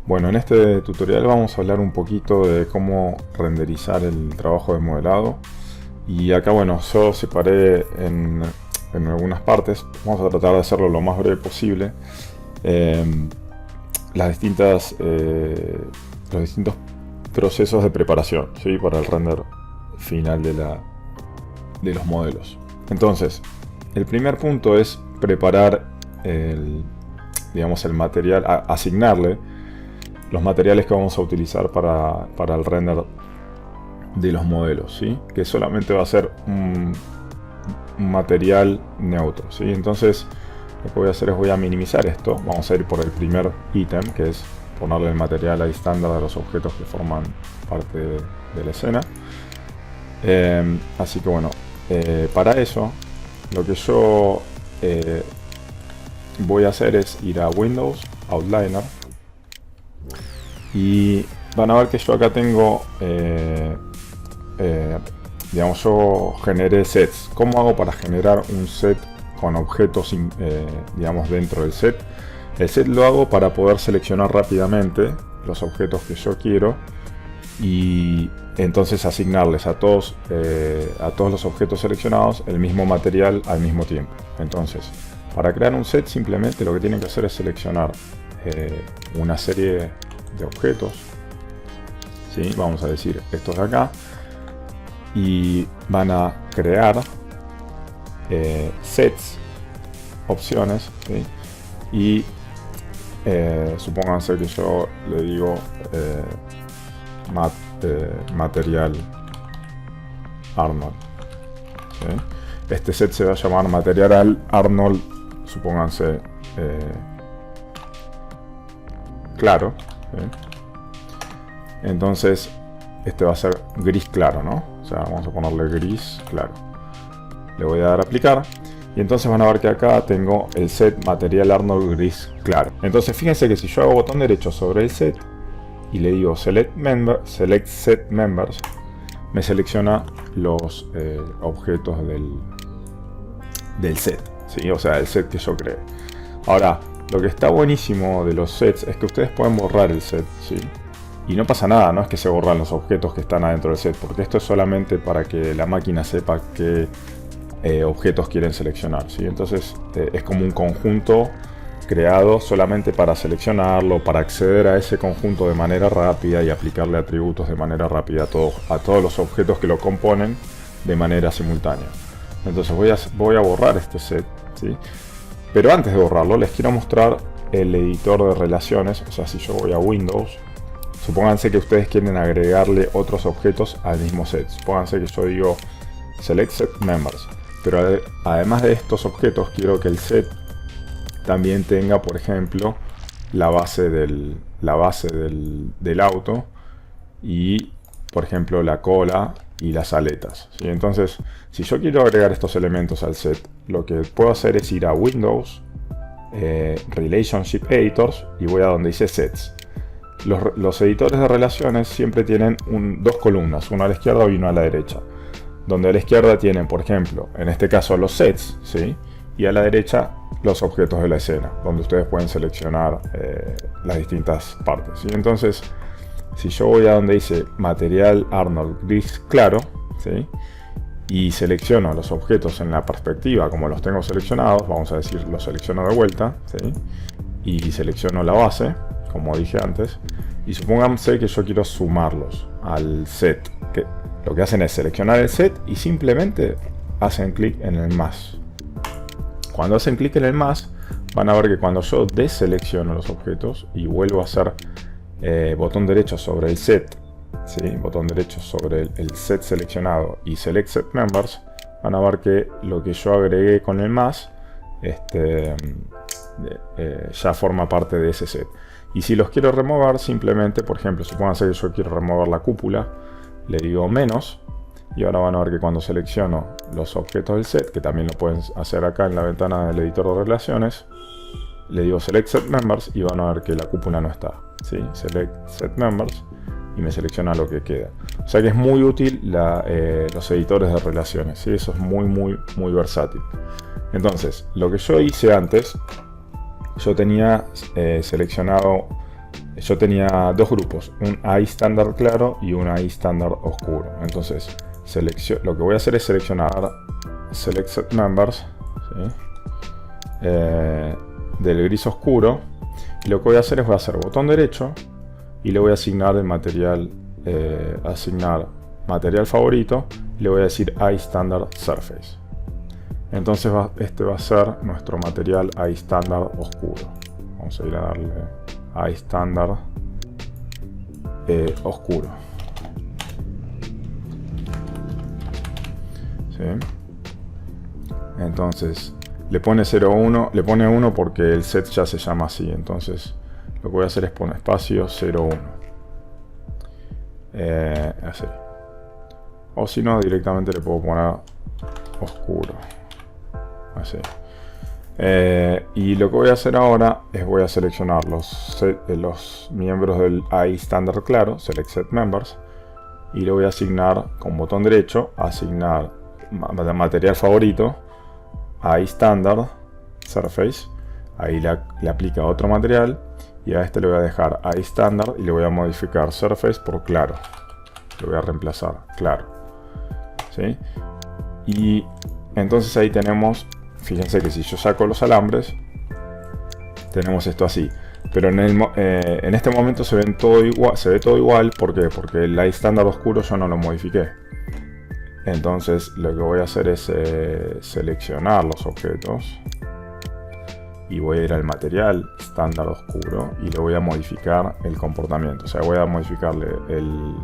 Bueno, en este tutorial vamos a hablar un poquito de cómo renderizar el trabajo de modelado. Y acá, bueno, yo separé en algunas partes. Vamos a tratar de hacerlo lo más breve posible. eh, las distintas, los distintos procesos de preparación, ¿sí? Para el render final de los modelos. Entonces, el primer punto es preparar digamos, el material, asignarle los materiales que vamos a utilizar para el render de los modelos, ¿sí? Que solamente va a ser un material neutro, ¿sí? Entonces lo que voy a hacer es voy a minimizar esto. Vamos a ir por el primer ítem, que es ponerle el material ahí estándar a los objetos que forman parte de la escena. Así que bueno, para eso lo que yo voy a hacer es ir a Windows, Outliner, y van a ver que yo acá tengo, digamos, yo generé sets. ¿Cómo hago para generar un set con objetos, digamos, dentro del set? El set lo hago para poder seleccionar rápidamente los objetos que yo quiero y entonces asignarles a todos los objetos seleccionados el mismo material al mismo tiempo. Entonces, para crear un set simplemente lo que tienen que hacer es seleccionar una serie de objetos, ¿sí? Vamos a decir estos de acá, y van a crear sets, opciones, ¿sí? Y supónganse que yo le digo material Arnold, ¿sí? Este set se va a llamar material Arnold, supónganse claro, ¿sí? Entonces este va a ser gris claro, ¿no? O sea, vamos a ponerle gris claro. Le voy a dar a aplicar y entonces van a ver que acá tengo el set material Arnold gris claro. Entonces fíjense que si yo hago botón derecho sobre el set y le digo select set members, me selecciona los objetos del set, ¿sí? O sea, el set que yo creé. Ahora, lo que está buenísimo de los sets es que ustedes pueden borrar el set, ¿sí? Y no pasa nada, no es que se borran los objetos que están adentro del set, porque esto es solamente para que la máquina sepa qué objetos quieren seleccionar, ¿sí? Entonces es como un conjunto creado solamente para seleccionarlo, para acceder a ese conjunto de manera rápida y aplicarle atributos de manera rápida a todos los objetos que lo componen de manera simultánea. Entonces voy a borrar este set, ¿sí? Pero antes de borrarlo les quiero mostrar el editor de relaciones. O sea, si yo voy a Windows, supónganse que ustedes quieren agregarle otros objetos al mismo set. Supónganse que yo digo select set members, pero además de estos objetos quiero que el set también tenga, por ejemplo, la base del auto y, por ejemplo, la cola y las aletas, ¿sí? Entonces, si yo quiero agregar estos elementos al set, lo que puedo hacer es ir a Windows, Relationship Editors, y voy a donde dice Sets. Los editores de relaciones siempre tienen dos columnas, una a la izquierda y una a la derecha. Donde a la izquierda tienen, por ejemplo, en este caso los sets, ¿sí? Y a la derecha los objetos de la escena, donde ustedes pueden seleccionar las distintas partes, ¿sí? Entonces, si yo voy a donde dice material Arnold gris claro, ¿sí? Y selecciono los objetos en la perspectiva como los tengo seleccionados, vamos a decir, los selecciono de vuelta, ¿sí? Y selecciono la base, como dije antes, y supónganse que yo quiero sumarlos al set, que lo que hacen es seleccionar el set y simplemente hacen clic en el más. Cuando hacen clic en el más, van a ver que cuando yo deselecciono los objetos y vuelvo a hacer botón derecho sobre el set, ¿sí? Botón derecho sobre el set seleccionado y select set members, van a ver que lo que yo agregué con el más ya forma parte de ese set. Y si los quiero remover, simplemente, por ejemplo, supónganse que yo quiero remover la cúpula, le digo menos, y ahora van a ver que cuando selecciono los objetos del set, que también lo pueden hacer acá en la ventana del editor de relaciones, le digo select set members y van a ver que la cúpula no está, ¿sí? Select set members y me selecciona lo que queda. O sea que es muy útil los editores de relaciones, ¿sí? Eso es muy versátil. Entonces, lo que yo hice antes, yo tenía seleccionado yo tenía dos grupos, un AI estándar claro y un AI estándar oscuro. Entonces lo que voy a hacer es seleccionar Select Set Members, ¿sí? Del gris oscuro, y lo que voy a hacer es botón derecho y le voy a asignar el material, asignar material favorito, y le voy a decir AI Standard Surface. Entonces este va a ser nuestro material AI Standard oscuro. Vamos a ir a darle AI Standard oscuro. ¿Sí? Entonces le pone 0,1, le pone 1 porque el set ya se llama así. Entonces lo que voy a hacer es poner espacio 0,1. Así. O si no, directamente le puedo poner oscuro. Así. Y lo que voy a hacer ahora es voy a seleccionar los miembros del AI Standard claro, Select Set Members, y le voy a asignar con botón derecho, asignar material favorito, AI Standard Surface. Ahí le aplica otro material, y a este le voy a dejar AI Standard y le voy a modificar Surface por claro. Lo voy a reemplazar claro. ¿Sí? Y entonces ahí tenemos, fíjense que si yo saco los alambres, tenemos esto así. Pero en este momento se ve todo igual. ¿Por qué? Porque el AI estándar oscuro yo no lo modifiqué. Entonces lo que voy a hacer es seleccionar los objetos y voy a ir al material estándar oscuro y le voy a modificar el comportamiento. O sea, voy a modificarle el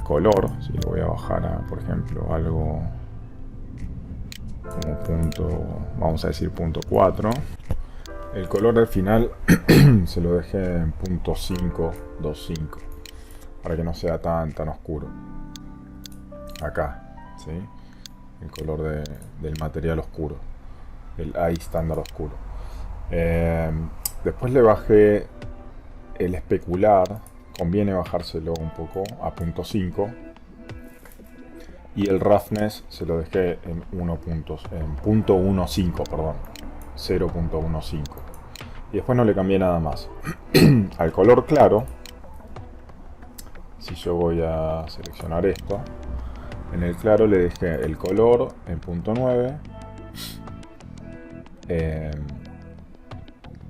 color. Si lo voy a bajar a, por ejemplo, algo como vamos a decir punto 4. El color al final se lo dejé en punto 525 para que no sea tan oscuro. Acá, ¿sí? El color del material oscuro, el AI estándar oscuro. Después le bajé el especular, conviene bajárselo un poco a punto 5. Y el roughness se lo dejé en punto 1.15, perdón, 0.15. Y después no le cambié nada más. Al color claro, si yo voy a seleccionar esto, en el claro le dejé el color en punto 9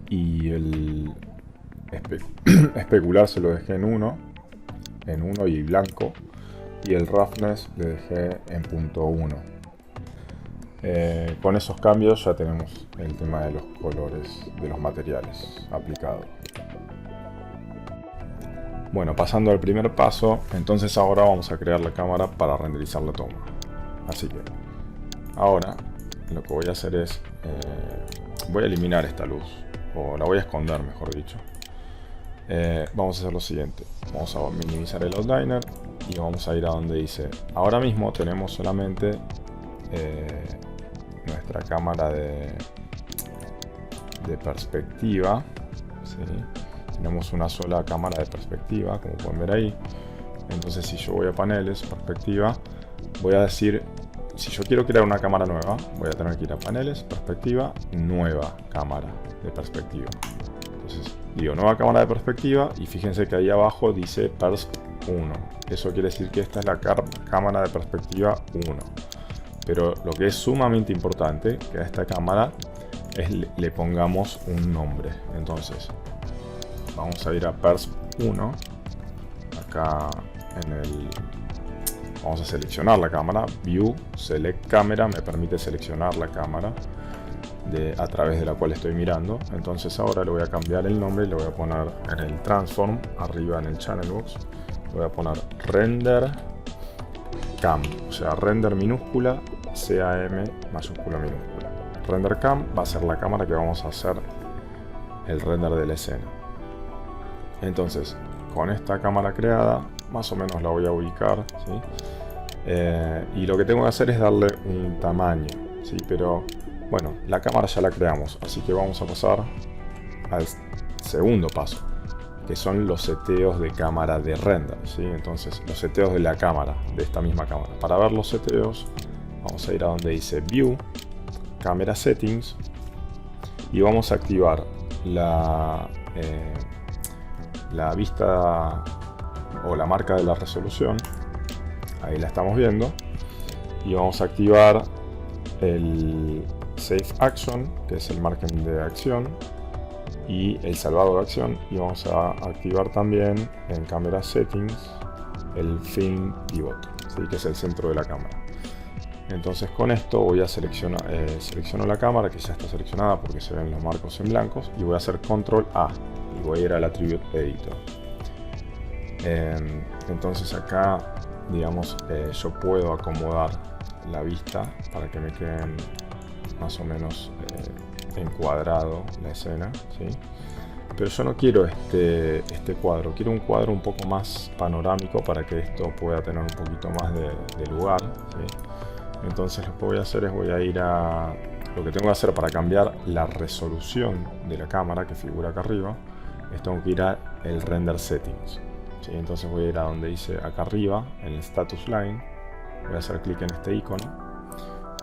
y el especular se lo dejé en 1 y blanco, y el roughness le dejé en punto 1. Con esos cambios ya tenemos el tema de los colores de los materiales aplicados. Bueno, pasando al primer paso, entonces ahora vamos a crear la cámara para renderizar la toma. Así que ahora lo que voy a hacer es voy a eliminar esta luz, o la voy a esconder, mejor dicho. Vamos a hacer lo siguiente: vamos a minimizar el outliner y vamos a ir a donde dice, ahora mismo tenemos solamente nuestra cámara de perspectiva, ¿sí? Tenemos una sola cámara de perspectiva, como pueden ver ahí. Entonces si yo voy a paneles, perspectiva, voy a decir, si yo quiero crear una cámara nueva, voy a tener que ir a paneles, perspectiva, nueva cámara de perspectiva. Entonces digo nueva cámara de perspectiva y fíjense que ahí abajo dice Persp 1. Eso quiere decir que esta es la cámara de perspectiva 1. Pero lo que es sumamente importante, que a esta cámara le pongamos un nombre. Entonces vamos a ir a Persp 1. Acá vamos a seleccionar la cámara. View, Select Camera, me permite seleccionar la cámara a través de la cual estoy mirando. Entonces ahora le voy a cambiar el nombre y le voy a poner en el Transform, arriba en el Channel Box, le voy a poner Render Cam, o sea, Render minúscula, CAM mayúscula minúscula. Render Cam va a ser la cámara que vamos a hacer el render de la escena. Entonces, con esta cámara creada, más o menos la voy a ubicar, ¿sí? Y lo que tengo que hacer es darle un tamaño, ¿sí? Pero bueno, la cámara ya la creamos, así que vamos a pasar al segundo paso, que son los seteos de cámara de render, ¿sí? Entonces, los seteos de la cámara, de esta misma cámara. Para ver los seteos, vamos a ir a donde dice View, Camera Settings, y vamos a activar la vista o la marca de la resolución. Ahí la estamos viendo. Y vamos a activar el Save Action, que es el margen de acción, y el salvado de acción. Y vamos a activar también en Camera Settings el Film Pivot, ¿sí? Que es el centro de la cámara. Entonces con esto voy a seleccionar selecciono la cámara, que ya está seleccionada porque se ven los marcos en blancos, y voy a hacer Control A y voy a ir al Attribute Editor. Entonces acá, digamos, yo puedo acomodar la vista para que me queden más o menos encuadrado la escena, ¿sí? Pero yo no quiero este cuadro, quiero un cuadro un poco más panorámico para que esto pueda tener un poquito más de lugar, ¿sí? Entonces lo que voy a hacer es voy a ir a lo que tengo que hacer para cambiar la resolución de la cámara que figura acá arriba. Es tengo que ir a el Render Settings, ¿sí? Entonces voy a ir a donde dice acá arriba en el Status Line, voy a hacer clic en este icono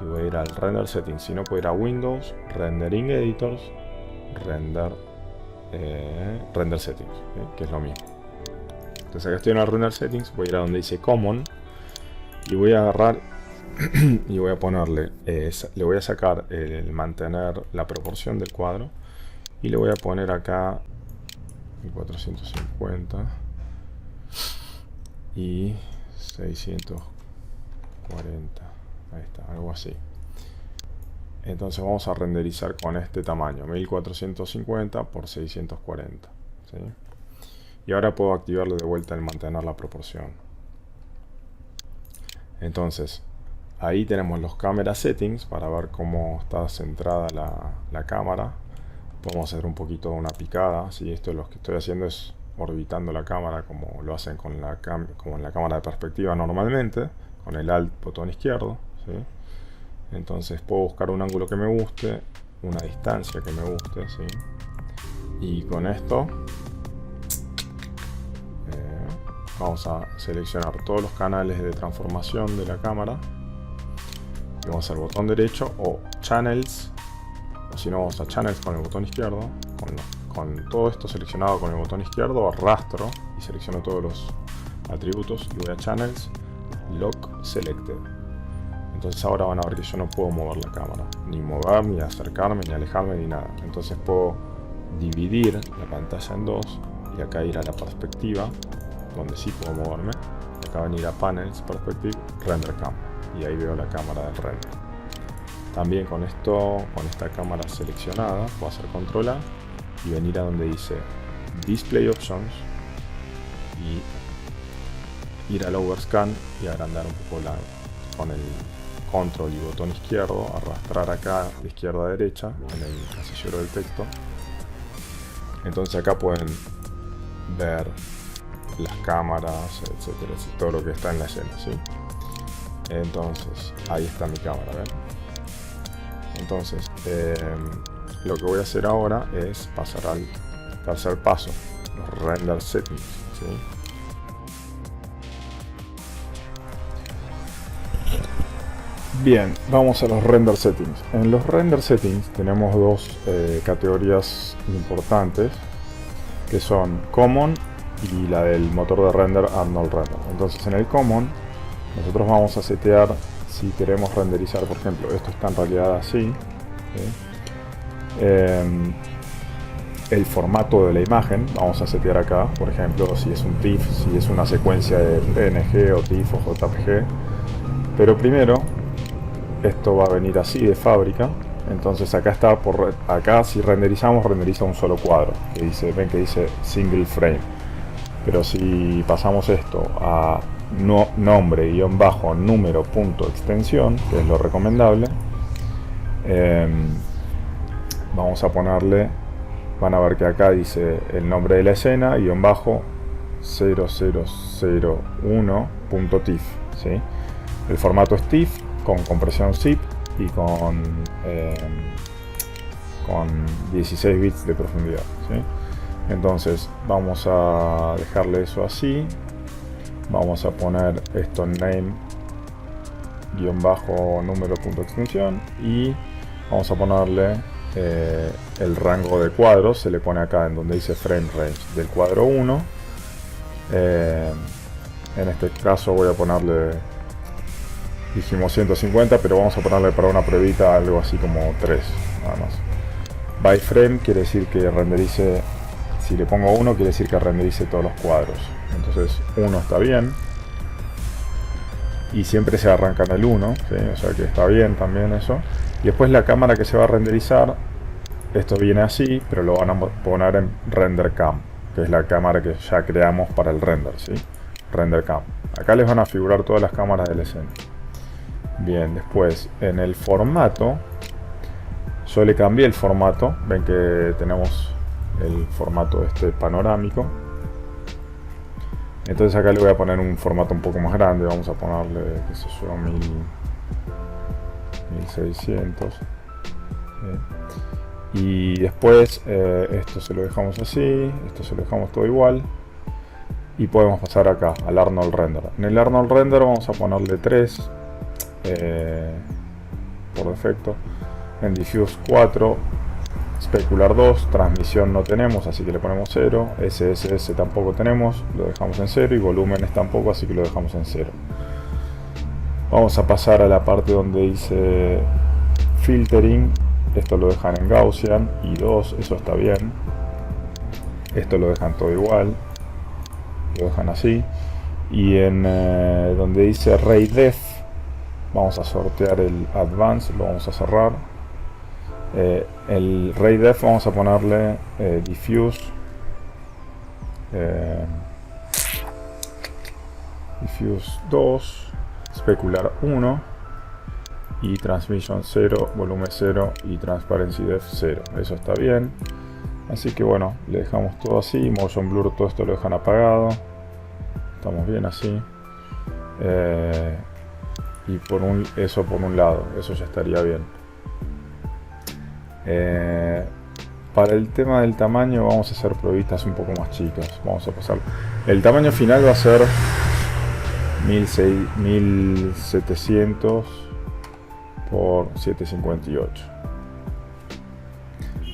y voy a ir al Render Settings. Si no, puedo ir a Windows, Rendering Editors, Render Settings, ¿sí? Que es lo mismo. Entonces acá estoy en el Render Settings, voy a ir a donde dice Common y voy a agarrar y voy a ponerle, le voy a sacar el mantener la proporción del cuadro y le voy a poner acá 1450 y 640, ahí está, algo así. Entonces vamos a renderizar con este tamaño, 1450 por 640, ¿sí? Y ahora puedo activarle de vuelta el mantener la proporción. Entonces ahí tenemos los camera settings para ver cómo está centrada la cámara. Podemos hacer un poquito una picada, ¿sí? Esto lo que estoy haciendo es orbitando la cámara como lo hacen con como en la cámara de perspectiva normalmente, con el Alt botón izquierdo, ¿sí? Entonces puedo buscar un ángulo que me guste, una distancia que me guste, ¿sí? Y con esto vamos a seleccionar todos los canales de transformación de la cámara. Y vamos al botón derecho o Channels, o si no vamos a Channels con el botón izquierdo. Con todo esto seleccionado con el botón izquierdo, arrastro y selecciono todos los atributos y voy a Channels, Lock Selected. Entonces ahora van a ver que yo no puedo mover la cámara, ni mover, ni acercarme, ni alejarme, ni nada. Entonces puedo dividir la pantalla en dos y acá ir a la perspectiva, donde sí puedo moverme. Y acá venir a Panels, Perspective, Render Cam. Y ahí veo la cámara del render. También con esta cámara seleccionada, puedo hacer Control A y venir a donde dice Display Options y ir al Overscan y agrandar un poco con el Control y botón izquierdo, arrastrar acá de izquierda a derecha en el casillero del texto. Entonces acá pueden ver las cámaras, etcétera, todo lo que está en la escena, ¿sí? Entonces ahí está mi cámara, ¿ven? Entonces lo que voy a hacer ahora es pasar al tercer paso, los Render Settings, ¿sí? Bien, vamos a los Render Settings. En los Render Settings tenemos dos categorías importantes, que son Common y la del motor de render Arnold Render. Entonces en el Common nosotros vamos a setear si queremos renderizar, por ejemplo, esto está en realidad así, ¿sí? El formato de la imagen vamos a setear acá, por ejemplo, si es un TIFF, si es una secuencia de PNG o TIFF o JPG. Pero primero esto va a venir así de fábrica. Entonces acá está, acá si renderizamos, renderiza un solo cuadro, que dice, ven que dice single frame. Pero si pasamos esto a nombre número punto extensión, que es lo recomendable, vamos a ponerle, van a ver que acá dice el nombre de la escena _0001.tiff, ¿sí? El formato es TIFF con compresión zip y con 16 bits de profundidad, ¿sí? Entonces vamos a dejarle eso así. Vamos a poner esto name número punto extensión y vamos a ponerle el rango de cuadros se le pone acá en donde dice frame range del cuadro 1. En este caso voy a ponerle, dijimos 150, pero vamos a ponerle para una pruebita algo así como 3 nada más. By frame quiere decir que renderice, si le pongo 1 quiere decir que renderice todos los cuadros. Entonces 1 está bien. Y siempre se arranca en el 1, ¿sí? O sea que está bien también eso. Y después la cámara que se va a renderizar, esto viene así, pero lo van a poner en render cam, que es la cámara que ya creamos para el render, ¿sí? Render cam. Acá les van a figurar todas las cámaras de la escena. Bien, después en el formato, yo le cambié el formato. Ven que tenemos el formato este panorámico. Entonces acá le voy a poner un formato un poco más grande. Vamos a ponerle, qué sé yo, 1600. Y después esto se lo dejamos así, esto se lo dejamos todo igual. Y podemos pasar acá al Arnold Render. En el Arnold Render vamos a ponerle 3 por defecto. En Diffuse 4, Specular 2, transmisión no tenemos, así que le ponemos 0. SSS tampoco tenemos, lo dejamos en 0. Y volúmenes tampoco, así que lo dejamos en 0. Vamos a pasar a la parte donde dice Filtering. Esto lo dejan en Gaussian y 2, eso está bien. Esto lo dejan todo igual, lo dejan así. Y en donde dice Ray Def, vamos a sortear el Advanced, lo vamos a cerrar. El Ray Def vamos a ponerle Diffuse, Diffuse 2, Specular 1 y Transmission 0, volumen 0 y Transparency Def 0. Eso está bien. Así que bueno, le dejamos todo así. Motion Blur, todo esto lo dejan apagado. Estamos bien así. Y eso por un lado, eso ya estaría bien. Para el tema del tamaño vamos a hacer pruebas un poco más chicas. Vamos a pasar. El tamaño final va a ser 1700 por 758.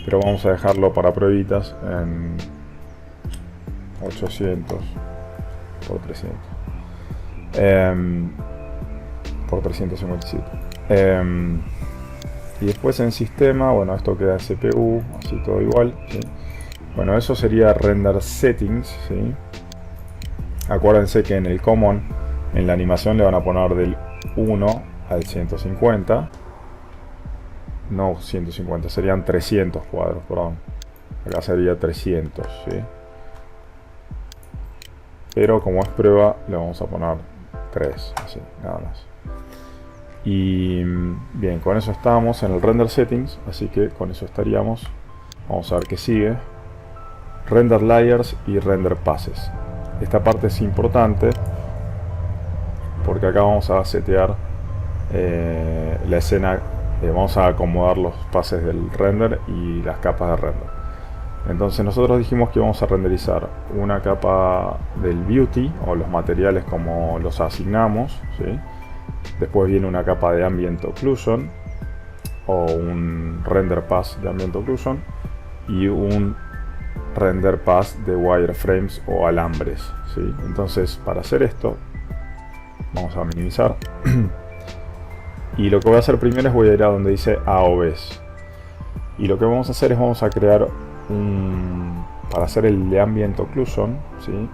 Pero vamos a dejarlo para pruebitas en 800 por 300. Por 357. Y después en sistema, bueno, esto queda en CPU, así todo igual, ¿sí? Bueno, eso sería render settings, ¿sí? Acuérdense que en el common, en la animación le van a poner del 1 al 150. No 150, serían 300 cuadros, perdón. Acá sería 300, ¿sí? Pero como es prueba, le vamos a poner 3, así, nada más. Y bien, con eso estamos en el render settings, así que con eso estaríamos. Vamos a ver qué sigue. Render layers y render passes. Esta parte es importante porque acá vamos a setear la escena. Vamos a acomodar los pases del render y las capas de render. Entonces nosotros dijimos que vamos a renderizar una capa del beauty o los materiales como los asignamos, ¿sí? Después viene una capa de ambient occlusion o un render pass de ambient occlusion y un render pass de wireframes o alambres, ¿sí? Entonces para hacer esto vamos a minimizar y lo que voy a hacer primero es voy a ir a donde dice AOBs y lo que vamos a hacer es vamos a crear para hacer el de ambient occlusion, ¿sí?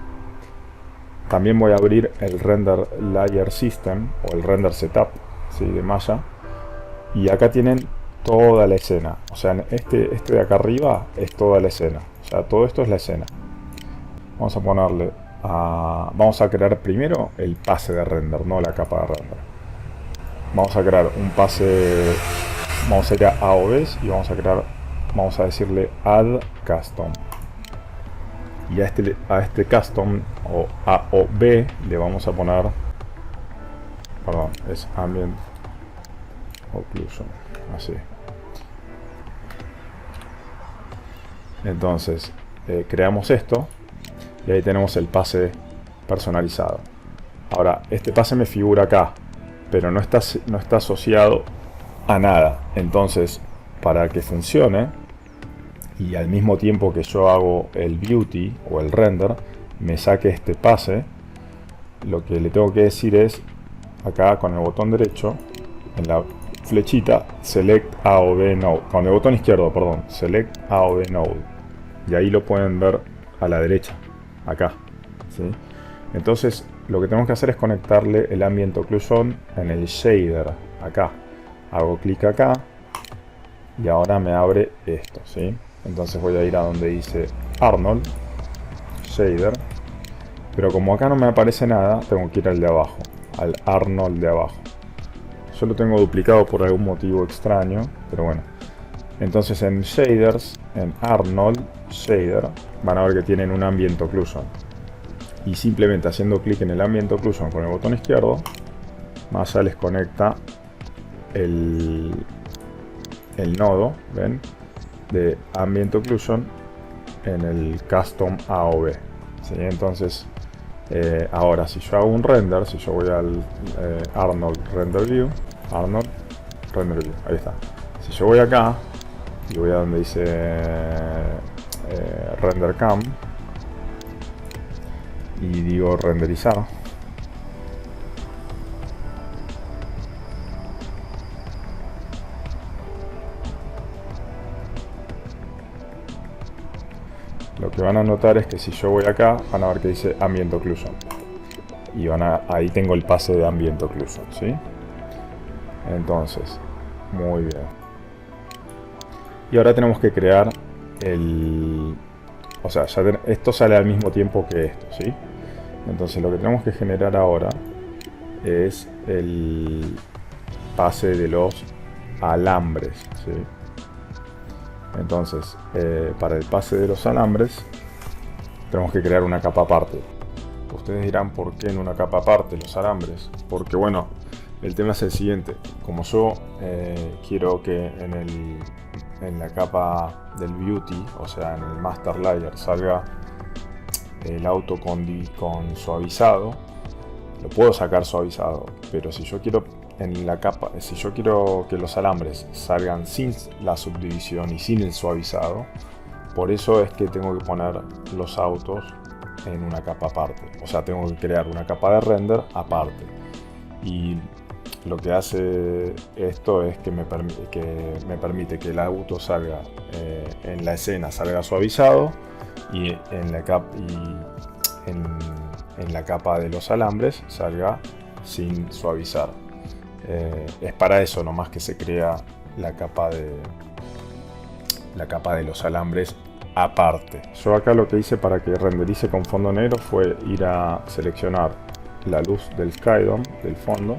También voy a abrir el render layer system o el render setup, ¿sí? De Maya. Y acá tienen toda la escena. O sea, este de acá arriba es toda la escena. O sea, todo esto es la escena. Vamos a ponerle vamos a crear primero el pase de render, no la capa de render. Vamos a crear un pase. Vamos a ir a AOBs y vamos a decirle add custom. Y a este custom o AOB le vamos a poner, perdón, es ambient occlusion, así. Entonces creamos esto y ahí tenemos el pase personalizado. Ahora este pase me figura acá, pero no está asociado a nada. Entonces para que funcione y al mismo tiempo que yo hago el beauty o el render me saque este pase, lo que le tengo que decir es, acá con el botón derecho, en la flechita, select A o B node, con el botón izquierdo, perdón, select A o B node, y ahí lo pueden ver a la derecha, acá, ¿sí? Entonces lo que tenemos que hacer es conectarle el ambient occlusion en el shader, acá. Hago clic acá y ahora me abre esto, ¿sí? Entonces voy a ir a donde dice Arnold, shader, pero como acá no me aparece nada, tengo que ir al de abajo, al Arnold de abajo. Yo lo tengo duplicado por algún motivo extraño, pero bueno. Entonces en shaders, en Arnold shader, van a ver que tienen un ambient occlusion. Y simplemente haciendo clic en el ambient occlusion con el botón izquierdo, más allá les conecta el nodo, ven, de ambient occlusion en el custom A o B, ¿sí? Entonces ahora si yo hago un render, si yo voy al Arnold render view, ahí está. Si yo voy acá y voy a donde dice render cam y digo renderizar, lo que van a notar es que si yo voy acá, van a ver que dice ambient occlusion y ahí tengo el pase de ambient occlusion, ¿sí? Entonces, muy bien. Y ahora tenemos que crear o sea, esto sale al mismo tiempo que esto, ¿sí? Entonces lo que tenemos que generar ahora es el pase de los alambres, ¿sí? Entonces, para el pase de los alambres tenemos que crear una capa aparte. Ustedes dirán, ¿por qué en una capa aparte los alambres? Porque bueno, el tema es el siguiente. Como yo quiero que en la capa del beauty, o sea en el master layer, salga el auto con suavizado, lo puedo sacar suavizado, pero si yo quiero en la capa, si yo quiero que los alambres salgan sin la subdivisión y sin el suavizado, por eso es que tengo que poner los autos en una capa aparte, o sea tengo que crear una capa de render aparte. Y lo que hace esto es que me permite que el auto salga en la escena salga suavizado y en la capa de los alambres salga sin suavizar. Es para eso nomás que se crea la capa de los alambres aparte. Yo acá lo que hice para que renderice con fondo negro fue ir a seleccionar la luz del skydome, del fondo,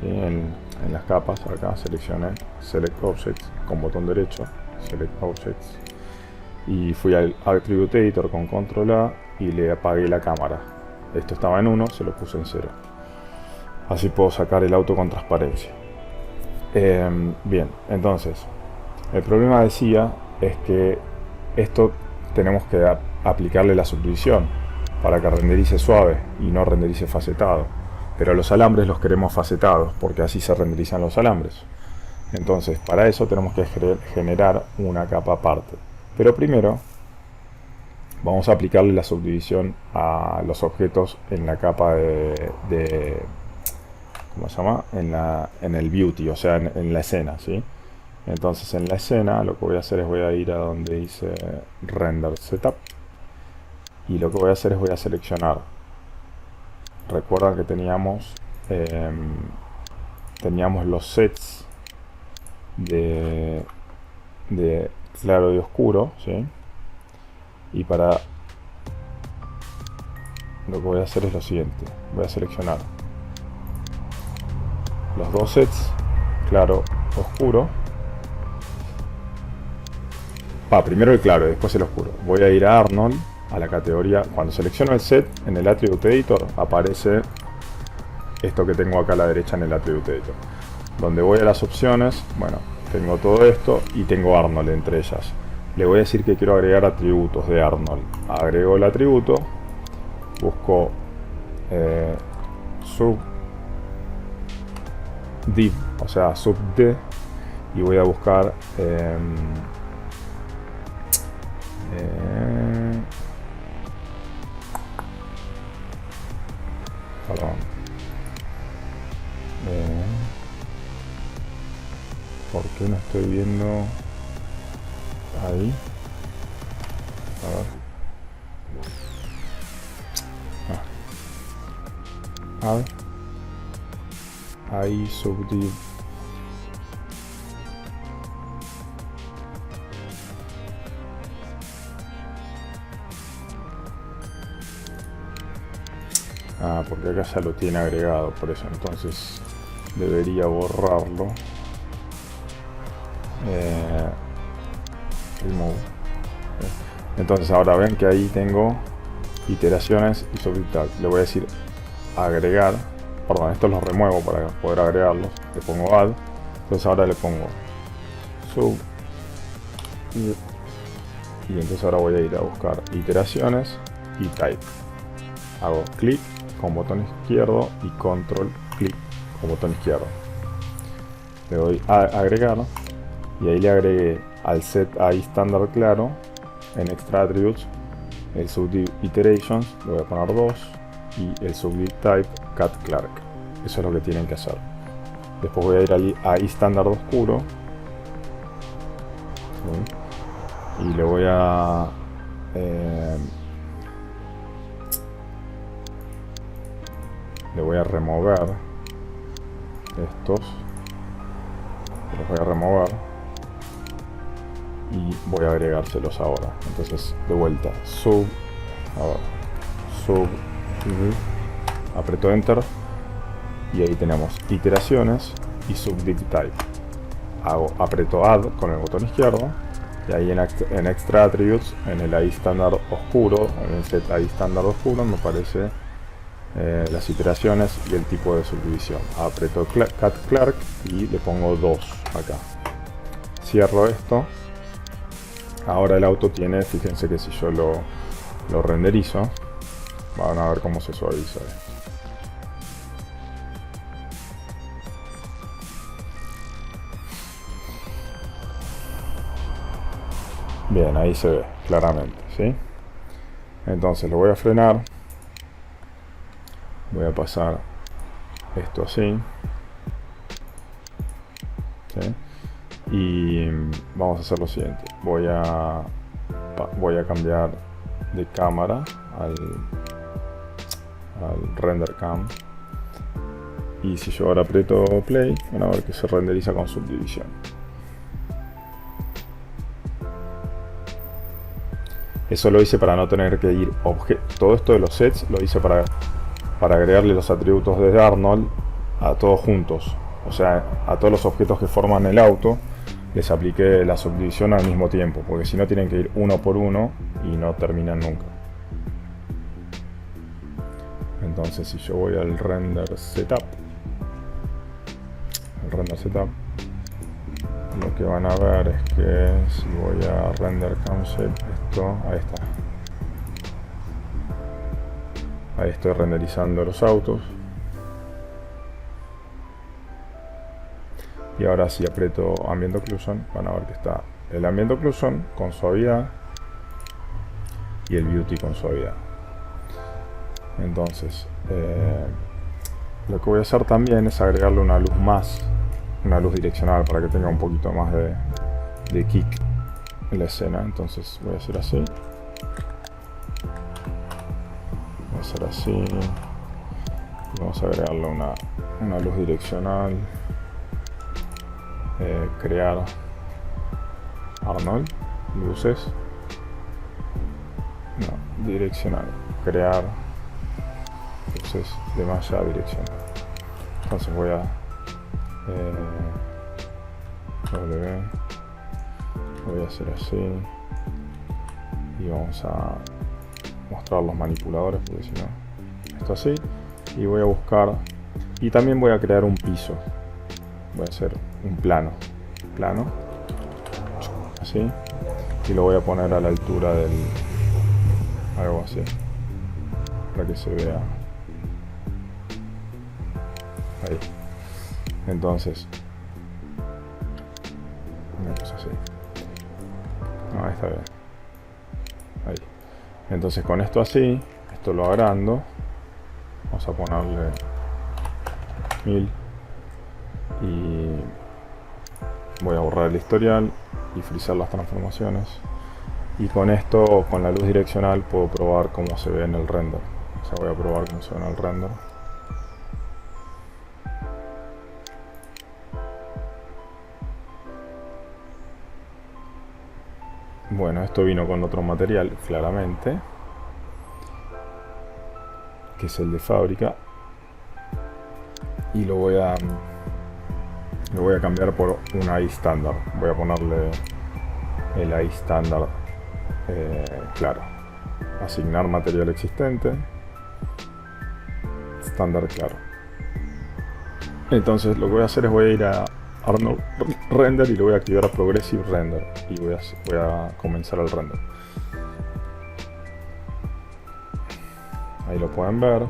¿sí? En las capas acá seleccioné Select Objects con botón derecho, Select Objects, y fui al Attribute Editor con Control A y le apagué la cámara. Esto estaba en 1, se lo puse en 0. Así puedo sacar el auto con transparencia. Bien, entonces el problema decía es que esto tenemos que aplicarle la subdivisión para que renderice suave y no renderice facetado, pero los alambres los queremos facetados porque así se renderizan los alambres. Entonces para eso tenemos que generar una capa aparte, pero primero vamos a aplicarle la subdivisión a los objetos en la capa ¿cómo se llama? En el beauty, o sea en la escena, ¿sí? Entonces en la escena lo que voy a hacer es voy a ir a donde dice render setup y lo que voy a hacer es voy a seleccionar. Recuerdan que teníamos los sets de claro y oscuro, ¿sí? Y para lo que voy a hacer es lo siguiente, voy a seleccionar los dos sets, claro, oscuro. Primero el claro y después el oscuro. Voy a ir a Arnold, a la categoría. Cuando selecciono el set en el Attribute Editor aparece esto que tengo acá a la derecha en el Attribute Editor. Donde voy a las opciones, bueno, tengo todo esto y tengo Arnold entre ellas. Le voy a decir que quiero agregar atributos de Arnold. Agrego el atributo, busco subdiv, o sea subd, y voy a buscar perdón, ¿por qué no estoy viendo ahí? A ver, ahí subdiv. Porque acá ya lo tiene agregado, por eso entonces debería borrarlo. Remove. Entonces ahora ven que ahí tengo iteraciones y subdiv. Le voy a decir agregar, perdón, estos los remuevo para poder agregarlos. Le pongo add, entonces ahora le pongo sub y entonces ahora voy a ir a buscar iteraciones y type. Hago clic con botón izquierdo y control clic con botón izquierdo. Le doy a agregar y ahí le agregué al set ahí estándar claro en extra attributes el subdiv iterations, le voy a poner 2 y el subdiv type cat clark. Eso es lo que tienen que hacer. Después voy a ir al ahí estándar oscuro, ¿sí? Y le voy a remover estos, los voy a remover y voy a agregárselos ahora. Entonces de vuelta sub, aprieto enter y ahí tenemos iteraciones y subdiv type. Aprieto add con el botón izquierdo y ahí en extra attributes, en el ahí estándar oscuro, en el set ahí estándar oscuro me aparece las iteraciones y el tipo de subdivisión. Aprieto cat clark y le pongo 2 acá. Cierro esto. Ahora el auto tiene, fíjense que si yo lo renderizo, van a ver cómo se suaviza esto. Bien, ahí se ve claramente, ¿sí? Entonces lo voy a frenar. Voy a pasar esto así, ¿sí? Y vamos a hacer lo siguiente. Voy a cambiar de cámara al render cam. Y si yo ahora aprieto play, van a ver que se renderiza con subdivisión. Eso lo hice para no tener que ir todo esto de los sets lo hice para agregarle los atributos de Arnold a todos juntos, o sea, a todos los objetos que forman el auto les apliqué la subdivisión al mismo tiempo, porque si no tienen que ir uno por uno y no terminan nunca. Entonces si yo voy al render setup, lo que van a ver es que si voy a render concept, esto, ahí estoy renderizando los autos. Y ahora si aprieto Ambient Occlusion, van a ver que está el Ambient Occlusion con suavidad y el Beauty con suavidad. Entonces, lo que voy a hacer también es agregarle una luz más, una luz direccional para que tenga un poquito más de kick en la escena. Entonces voy a hacer así. Hacer así y vamos a agregarle una luz direccional, crear Arnold, luces, no, direccional, crear luces de malla direccional. Entonces voy a voy a hacer así y vamos a mostrar los manipuladores, porque si no, esto así, y voy a buscar y también voy a crear un piso. Voy a hacer un plano así y lo voy a poner a la altura del algo así para que se vea ahí. Entonces Una cosa así. No, está bien. Ahí. Entonces con esto así, esto lo agrando. Vamos a ponerle 1000. Y voy a borrar el historial y frizar las transformaciones. Y con esto, con la luz direccional, puedo probar cómo se ve en el render. O sea, voy a probar cómo se ve en el render. Bueno, esto vino con otro material, claramente, que es el de fábrica. Y lo voy a cambiar por un AI estándar. Voy a ponerle el AI estándar, claro. Asignar material existente. Estándar claro. Entonces lo que voy a hacer es voy a ir a Arnold Render y lo voy a activar a Progressive Render. Y voy a comenzar el render. Ahí lo pueden ver.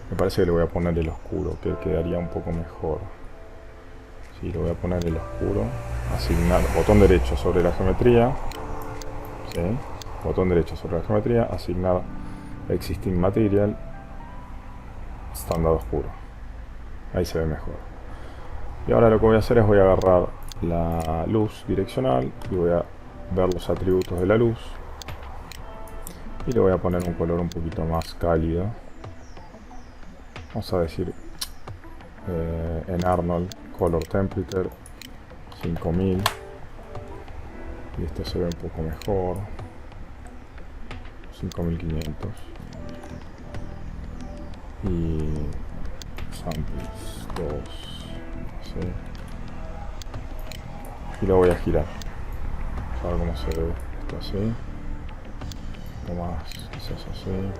Me parece que le voy a poner el oscuro, que quedaría un poco mejor. Sí, lo voy a poner el oscuro. Asignar, botón derecho sobre la geometría. Sí, botón derecho sobre la geometría. Asignar Existing Material. Estándar oscuro. Ahí se ve mejor. Y ahora lo que voy a hacer es voy a agarrar la luz direccional y voy a ver los atributos de la luz. Y le voy a poner un color un poquito más cálido. Vamos a decir en Arnold Color Temperature 5000. Y esto se ve un poco mejor. 5500. Y samples 2. Así. Y lo voy a girar. A ver cómo se ve esto así. Un poco más, quizás así.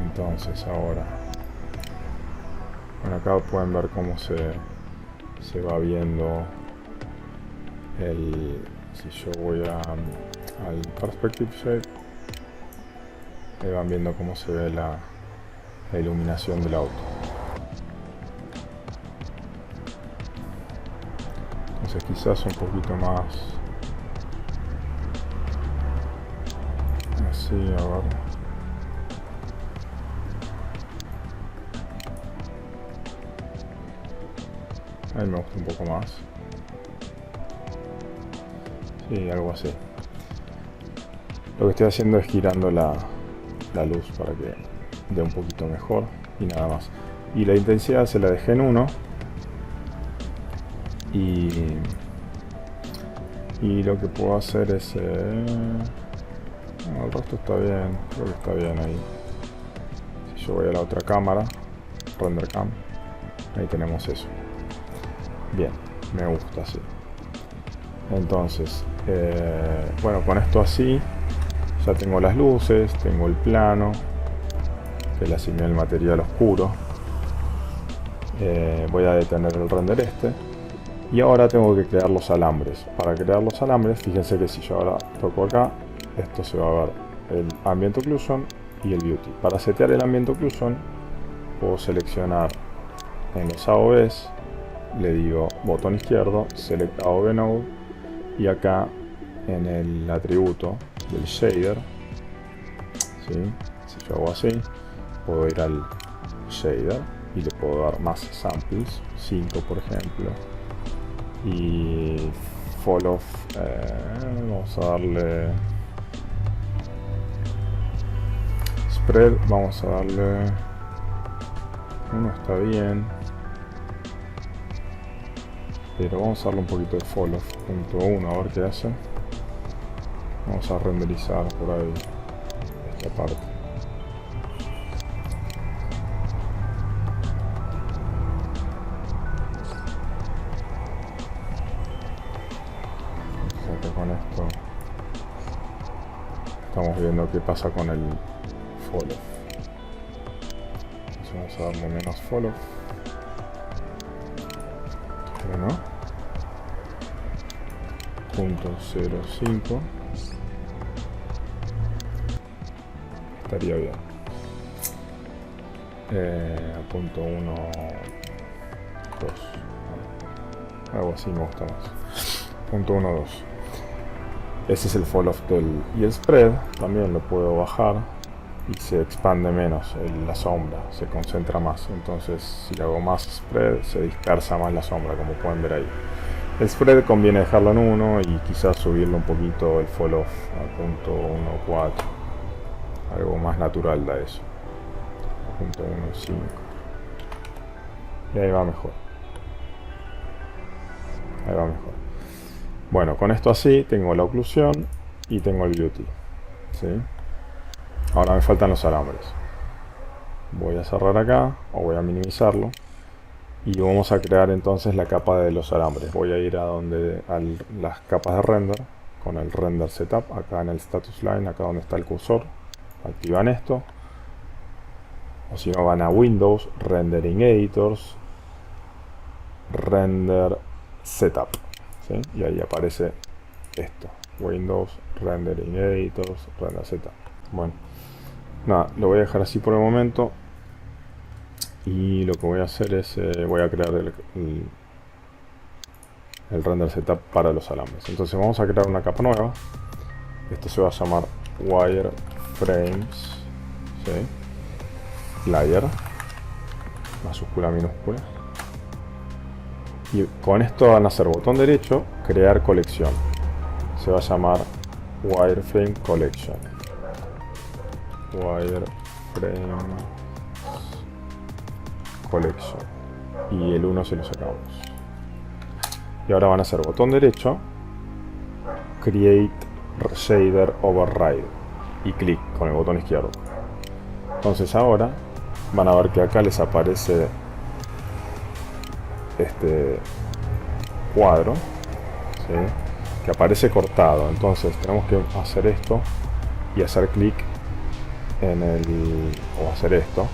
Entonces ahora, bueno, acá pueden ver cómo se va viendo el, si yo voy al Perspective Shape, ahí van viendo cómo se ve la iluminación del auto. Entonces quizás un poquito más así, a ver. A mí me gusta un poco más. Sí, algo así. Lo que estoy haciendo es girando la luz para que dé un poquito mejor y nada más. Y la intensidad se la dejé en 1. Y lo que puedo hacer es... no, el resto está bien. Creo que está bien ahí. Si yo voy a la otra cámara, Render Cam, ahí tenemos eso. Bien, me gusta así. Entonces, bueno, con esto así ya tengo las luces, tengo el plano que le asigné el material oscuro. Voy a detener el render y ahora tengo que crear los alambres. Para crear los alambres, fíjense que si yo ahora toco acá, esto se va a ver el Ambient Occlusion y el Beauty. Para setear el Ambient Occlusion puedo seleccionar en los AOVs, le digo botón izquierdo, Select AOV Node, y acá en el atributo del shader, ¿sí? Si yo hago así, puedo ir al shader y le puedo dar más samples, 5 por ejemplo, y fall off, vamos a darle spread, vamos a darle 1, está bien, pero vamos a darle un poquito de fall off, .1, a ver qué hace. Vamos a renderizar por ahí esta parte. Entonces con esto estamos viendo qué pasa con el fall off. Entonces vamos a darle menos fall off. Pero no. 0.05 estaría bien. Punto 1, 2, algo así me gusta más. Punto 1, 2. Ese es el fall off y el spread también lo puedo bajar y se expande menos la sombra, se concentra más. Entonces si hago más spread se dispersa más la sombra, como pueden ver ahí. El spread conviene dejarlo en 1 y quizás subirlo un poquito el fall off a punto 1.4, algo más natural da eso, a punto 1.5, y ahí va mejor, ahí va mejor. Bueno, con esto así tengo la oclusión y tengo el beauty, ¿sí? Ahora me faltan los alambres. Voy a cerrar acá o voy a minimizarlo y vamos a crear entonces la capa de los alambres. Voy a ir a las capas de render con el render setup, acá en el status line, acá donde está el cursor, activan esto, o si no van a Windows, Rendering Editors, Render Setup, ¿sí? Y ahí aparece esto, Windows, Rendering Editors, Render Setup. Bueno, nada, lo voy a dejar así por el momento y lo que voy a hacer es voy a crear el render setup para los alambres. Entonces vamos a crear una capa nueva. Esto se va a llamar wireframes, ¿sí? Layer, mayúscula, minúscula, y con esto van a hacer botón derecho, crear colección. Se va a llamar wireframe collection, wireframe collection, y el 1 se lo sacamos. Y ahora van a hacer botón derecho, create shader override, y clic con el botón izquierdo. Entonces ahora van a ver que acá les aparece este cuadro, ¿sí? Que aparece cortado. Entonces tenemos que hacer esto y hacer clic en el, o hacer esto,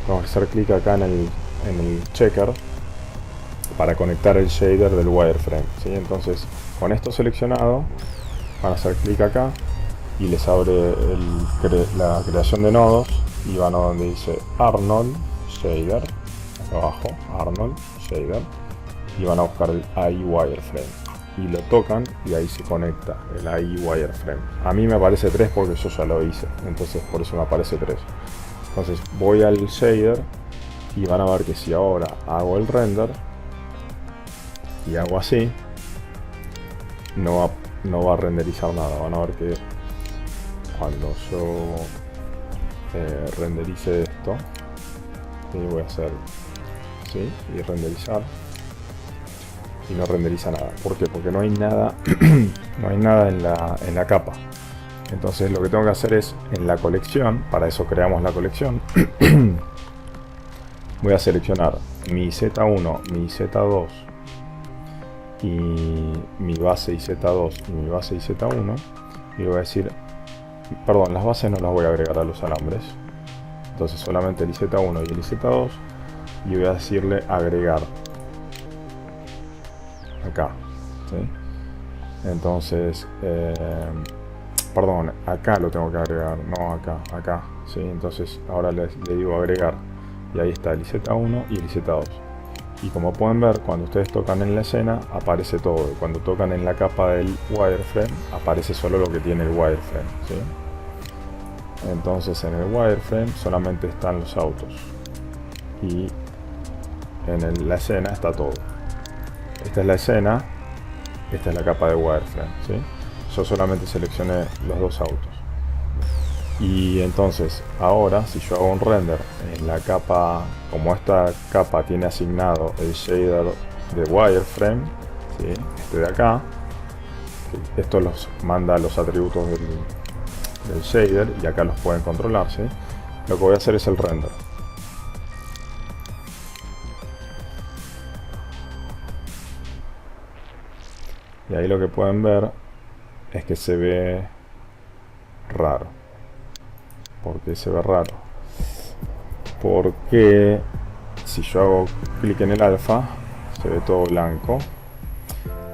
vamos a hacer clic acá en el checker para conectar el shader del wireframe, ¿sí? Entonces con esto seleccionado van a hacer clic acá y les abre la creación de nodos y van a donde dice Arnold Shader, acá abajo, Arnold Shader, y van a buscar el AI wireframe y lo tocan y ahí se conecta el AI wireframe. A mí me aparece 3 porque yo ya lo hice, entonces por eso me aparece 3. Entonces voy al shader y van a ver que si ahora hago el render y hago así, no va a renderizar nada. Van a ver que cuando yo renderice esto, y voy a hacer así y renderizar, y no renderiza nada. ¿Por qué? Porque no hay nada no hay nada en la capa. Entonces lo que tengo que hacer es en la colección, para eso creamos la colección, voy a seleccionar mi Z1, mi Z2 y mi base IZ2 y mi base IZ1, y le voy a decir, perdón, las bases no las voy a agregar a los alambres, entonces solamente el IZ1 y el IZ2, y voy a decirle agregar acá, ¿sí? Entonces perdón, acá lo tengo que agregar, no acá, ¿sí? Entonces ahora le digo agregar y ahí está el IZ1 y el IZ2. Y como pueden ver, cuando ustedes tocan en la escena aparece todo, y cuando tocan en la capa del wireframe aparece solo lo que tiene el wireframe, ¿sí? Entonces en el wireframe solamente están los autos y en la escena está todo. Esta es la escena, esta es la capa de wireframe, ¿sí? Yo solamente seleccioné los dos autos. Y entonces ahora si yo hago un render en la capa, como esta capa tiene asignado el shader de wireframe, ¿sí? Este de acá, esto los manda los atributos del shader y acá los pueden controlar, ¿sí? Lo que voy a hacer es el render. Y ahí lo que pueden ver es que se ve raro. ¿Por qué se ve raro? Porque si yo hago clic en el alfa se ve todo blanco.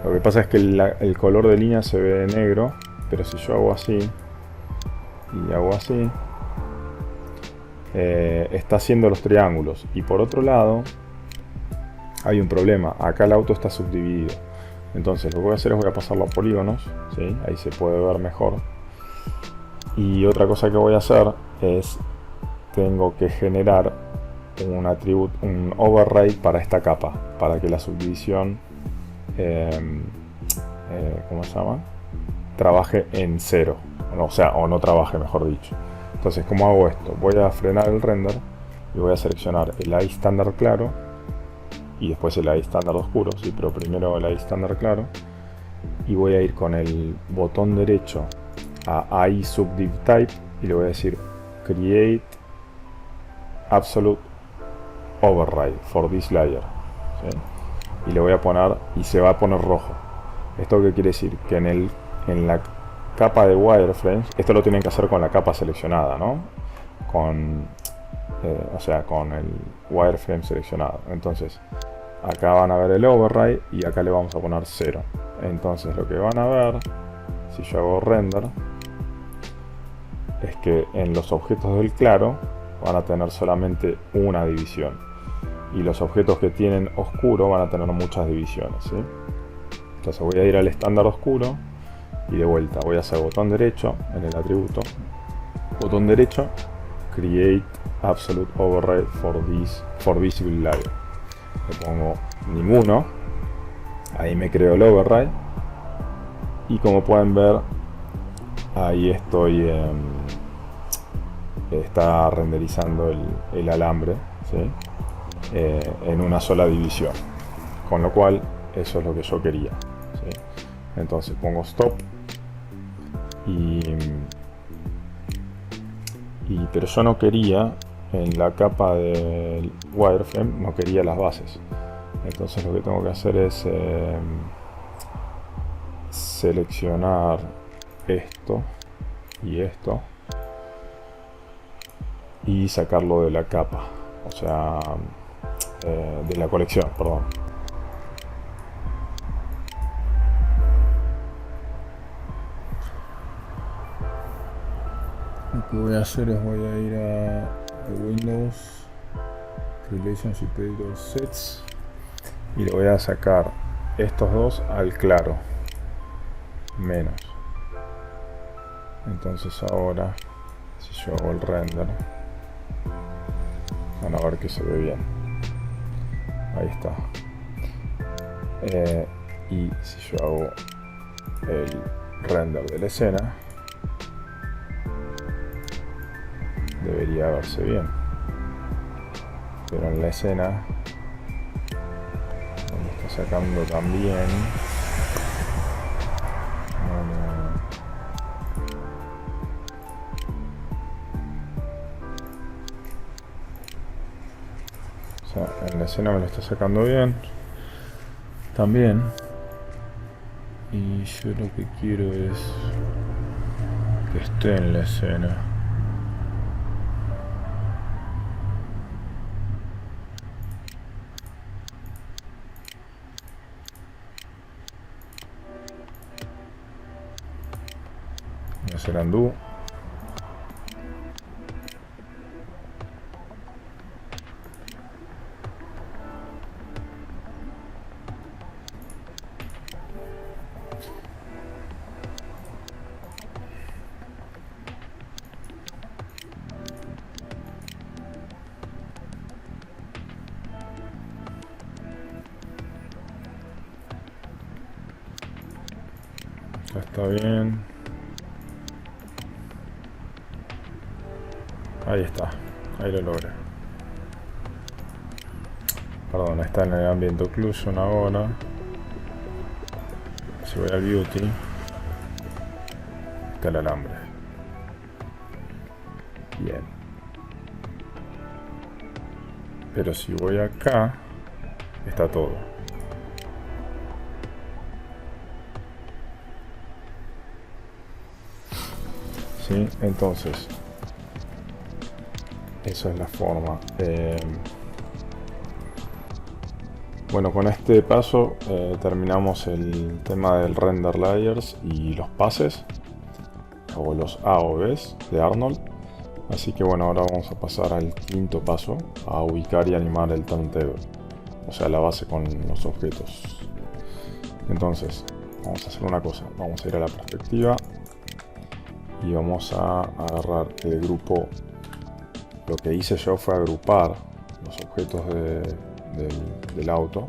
Lo que pasa es que el color de línea se ve negro, pero si yo hago así y hago así, está haciendo los triángulos. Y por otro lado, hay un problema. Acá el auto está subdividido. Entonces lo que voy a hacer es voy a pasarlo a polígonos, ¿sí? Ahí se puede ver mejor. Y otra cosa que voy a hacer es, tengo que generar un override para esta capa, para que la subdivisión, ¿cómo se llama? Trabaje en cero, o sea, o no trabaje, mejor dicho. Entonces, ¿cómo hago esto? Voy a frenar el render y voy a seleccionar el eye estándar claro y después el eye estándar oscuro, sí, pero primero el eye estándar claro, y voy a ir con el botón derecho a eye subdiv type y le voy a decir create absolute override for this layer, ¿sí? Y le voy a poner, y se va a poner rojo. ¿Esto qué quiere decir? Que en la capa de wireframes, esto lo tienen que hacer con la capa seleccionada, ¿no? O sea, con el wireframe seleccionado. Entonces, acá van a ver el override y acá le vamos a poner 0. Entonces, lo que van a ver, si yo hago render, es que en los objetos del claro van a tener solamente una división. Y los objetos que tienen oscuro van a tener muchas divisiones, ¿sí? Entonces voy a ir al estándar oscuro y de vuelta voy a hacer botón derecho en el atributo, botón derecho, create absolute override for visible layer. Le pongo ninguno, ahí me creo el override y como pueden ver ahí está renderizando el alambre, ¿sí? En una sola división, con lo cual eso es lo que yo quería, ¿sí? Entonces pongo stop pero yo no quería, en la capa del wireframe no quería las bases. Entonces lo que tengo que hacer es seleccionar esto y sacarlo de la capa, o sea, de la colección, perdón. Lo que voy a hacer es voy a ir a Windows Relationship Editor Sets y le voy a sacar estos dos al claro menos. Entonces ahora, si yo hago el render, van a ver que se ve bien. Ahí está. Y si yo hago el render de la escena, debería verse bien. Pero en la escena me está sacando también. O sea, en la escena me lo está sacando bien también. Y yo lo que quiero es que esté en la escena. Voy a hacer undo. Ya está bien. Ahí está, ahí lo logré. Perdón, está en el Ambient Occlusion ahora. Si voy al Beauty, está el alambre. Bien. Pero si voy acá, está todo. ¿Sí? Entonces, eso es la forma. Bueno, con este paso terminamos el tema del render layers y los pases, o los A o Bs de Arnold. Así que bueno, ahora vamos a pasar al quinto paso, a ubicar y animar el turntable, o sea, la base con los objetos. Entonces, vamos a hacer una cosa, vamos a ir a la perspectiva y vamos a agarrar el grupo. Lo que hice yo fue agrupar los objetos del auto.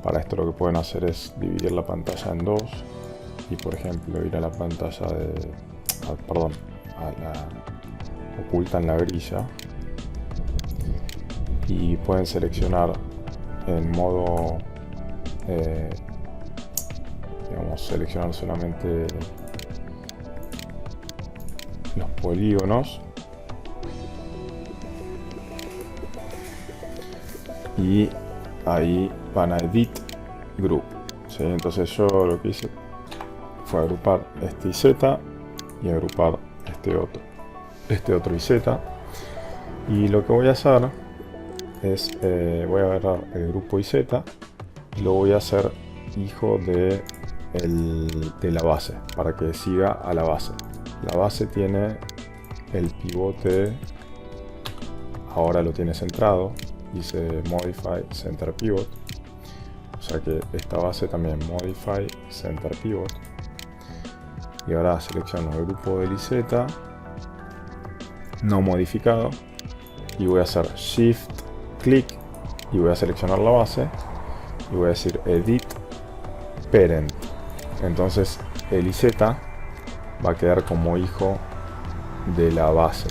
Para esto lo que pueden hacer es dividir la pantalla en dos y, por ejemplo, ir a la pantalla a la oculta en la grilla, y pueden seleccionar en modo digamos, seleccionar solamente los polígonos y ahí van a Edit Group, ¿sí? Entonces yo lo que hice fue agrupar este IZ y agrupar este otro IZ, y lo que voy a hacer es voy a agarrar el grupo IZ y lo voy a hacer hijo de la base, para que siga a la base. La base tiene el pivote, ahora lo tiene centrado, dice Modify Center Pivot, o sea que esta base también Modify Center Pivot. Y ahora selecciono el grupo del IZ no modificado y voy a hacer Shift Click y voy a seleccionar la base y voy a decir Edit Parent. Entonces el IZ va a quedar como hijo de la base.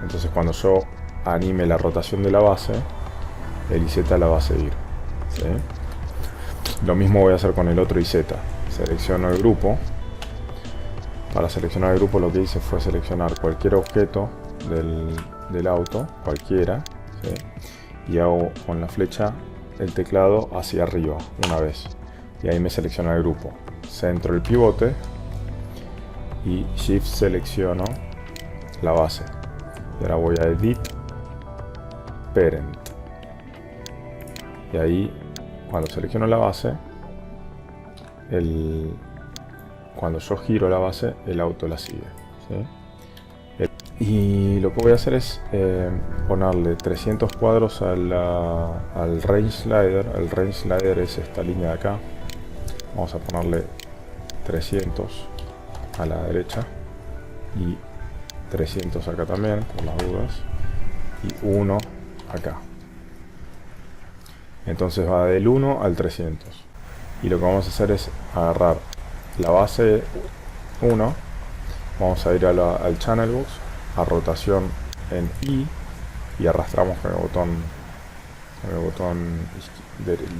Entonces cuando yo anime la rotación de la base, el IZ la va a seguir, ¿sí? Lo mismo voy a hacer con el otro IZ. Selecciono el grupo. Para seleccionar el grupo lo que hice fue seleccionar cualquier objeto del auto, cualquiera, ¿sí? Y hago con la flecha el teclado hacia arriba una vez. Y ahí me selecciona el grupo. Centro el pivote y Shift selecciono la base. Y ahora voy a Edit Parent. Y ahí, cuando selecciono la base, cuando yo giro la base, el auto la sigue, ¿sí? Y lo que voy a hacer es ponerle 300 cuadros al range slider. El range slider es esta línea de acá. Vamos a ponerle 300 a la derecha y 300 acá también, por las dudas, y 1 acá. Entonces va del 1 al 300. Y lo que vamos a hacer es agarrar la base 1, vamos a ir al Channel Box, a rotación en I, y arrastramos con el botón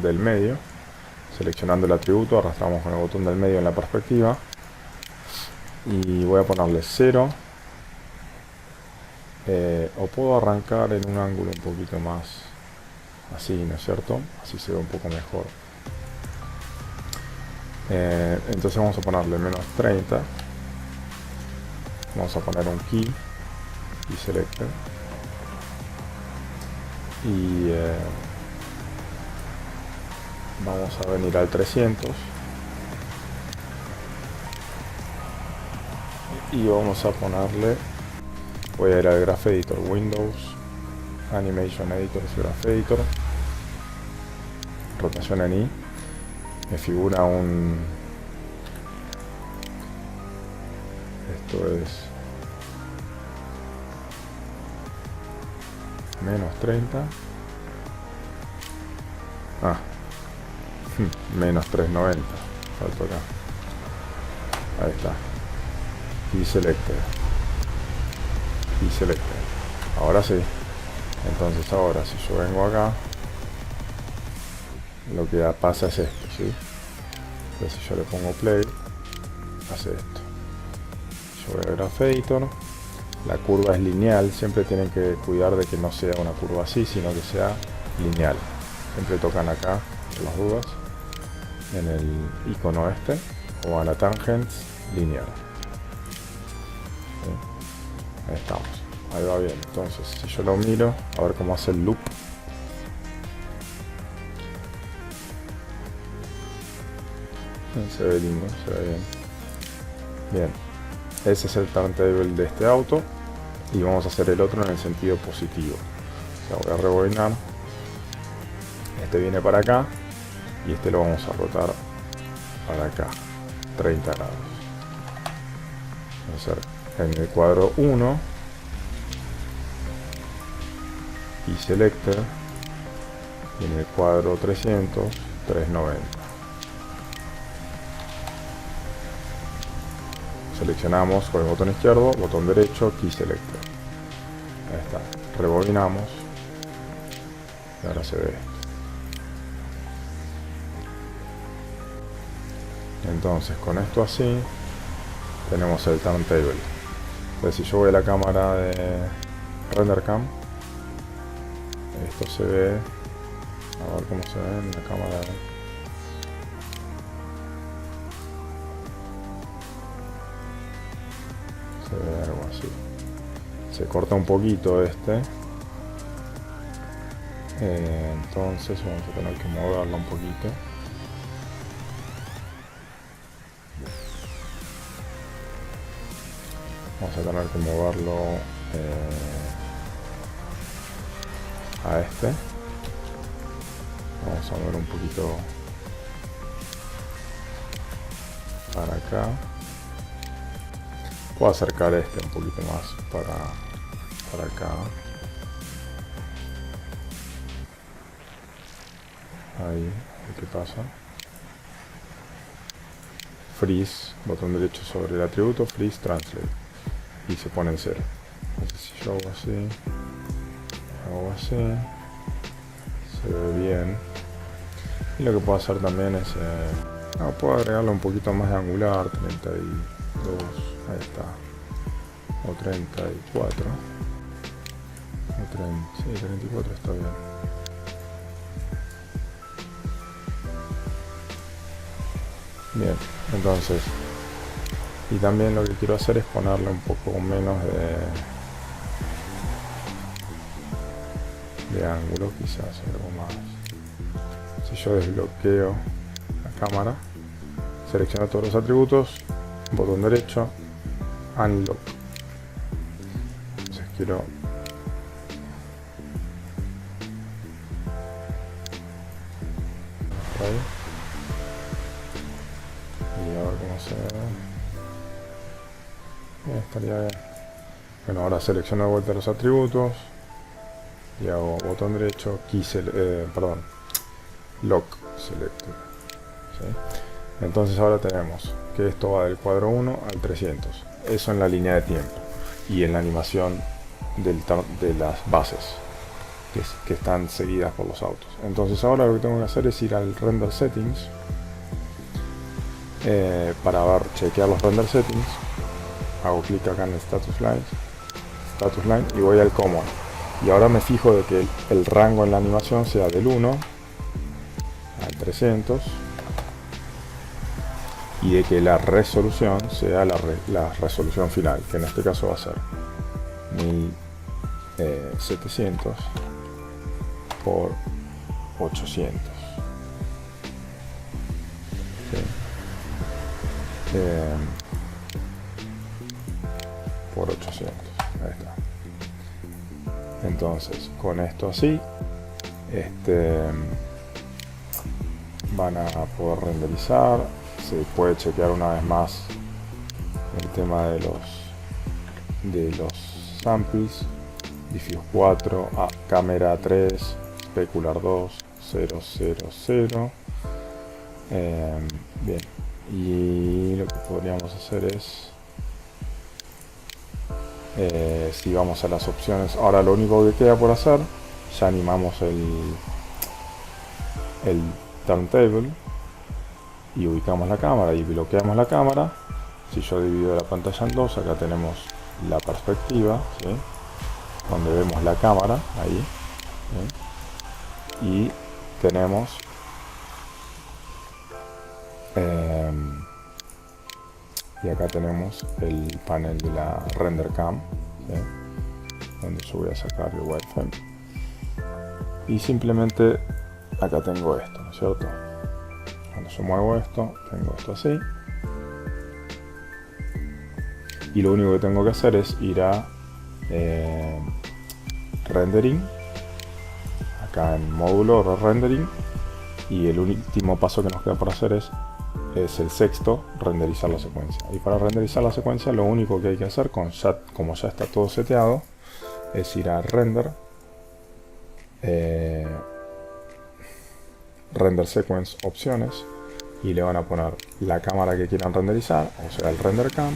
del medio, seleccionando el atributo, arrastramos con el botón del medio en la perspectiva, y voy a ponerle 0, o puedo arrancar en un ángulo un poquito más así, ¿no es cierto? Así se ve un poco mejor. Entonces vamos a ponerle menos 30, vamos a poner un key y selector, y vamos a venir al 300 y vamos a ponerle, voy a ir al Graph Editor, Windows, Animation Editor, Graph Editor, rotación en I, me figura esto es menos 30, menos 390, falta acá, ahí está, y selected, ahora sí. Entonces ahora si yo vengo acá, lo que pasa es esto, ¿sí? Entonces si yo le pongo play, hace esto. Yo voy a Graph Editor, la curva es lineal, siempre tienen que cuidar de que no sea una curva así, sino que sea lineal. Siempre tocan acá, por las dudas, en el icono este, o a la tangent lineal. ¿Sí? Ahí estamos, ahí va bien. Entonces si yo lo miro, a ver cómo hace el loop. Se ve lindo, se ve bien. Bien, ese es el turntable de este auto. Y vamos a hacer el otro en el sentido positivo. O sea, voy a rebobinar. Este viene para acá. Y este lo vamos a rotar para acá. 30 grados. Vamos a hacer en el cuadro 1. Y selector. Y en el cuadro 300, 390. Seleccionamos con el botón izquierdo, botón derecho, key selector. Ahí está. Rebobinamos. Y ahora se ve esto. Entonces con esto así tenemos el turntable. Entonces si yo voy a la cámara de RenderCam, esto se ve, a ver cómo se ve en la cámara se ve algo así. Se corta un poquito este, entonces vamos a tener que moverlo un poquito. Vamos a tener que moverlo a este. Vamos a mover un poquito para acá. Puedo acercar este un poquito más para acá. Ahí, ¿qué pasa? Freeze, botón derecho sobre el atributo, Freeze Translate. Y se pone en 0. Entonces si yo hago así, se ve bien. Y lo que puedo hacer también es, puedo agregarle un poquito más de angular, 32, ahí está, o 34, sí, 34 está bien. Bien, entonces, y también lo que quiero hacer es ponerle un poco menos de ángulo, quizás algo más. Si yo desbloqueo la cámara, selecciono todos los atributos, botón derecho, unlock. Entonces quiero ahí. Y a ver cómo se ve. Estaría bien. Bueno, ahora selecciono de vuelta los atributos y hago botón derecho, lock selector. ¿Sí? Entonces ahora tenemos que esto va del cuadro 1 al 300. Eso en la línea de tiempo y en la animación de las bases que están seguidas por los autos. Entonces ahora lo que tengo que hacer es ir al render settings para chequear los render settings. Hago clic acá en el status line y voy al common. Y ahora me fijo de que el rango en la animación sea del 1 al 300 y de que la resolución sea la resolución final, que en este caso va a ser 1700 por 800. ¿Sí? Por 800. Ahí está. Entonces, con esto así, van a poder renderizar. Se puede chequear una vez más el tema de los samples. Diffuse 4, cámara 3, specular 2, 0, 0, 0. Bien, y lo que podríamos hacer es, si vamos a las opciones, ahora lo único que queda por hacer, ya animamos el turntable y ubicamos la cámara y bloqueamos la cámara. Si yo divido la pantalla en dos, acá tenemos la perspectiva, ¿sí? Donde vemos la cámara ahí, ¿sí? Y tenemos y acá tenemos el panel de la RenderCam, ¿sí? Donde yo voy a sacar el wireframe y simplemente acá tengo esto, ¿no es cierto? cuando yo muevo esto, tengo esto así. Y lo único que tengo que hacer es ir a rendering, acá en módulo o rendering, y el último paso que nos queda por hacer es el sexto, renderizar la secuencia. Y para renderizar la secuencia lo único que hay que hacer, como ya está todo seteado, es ir a render, render sequence opciones, y le van a poner la cámara que quieran renderizar, o sea el render cam,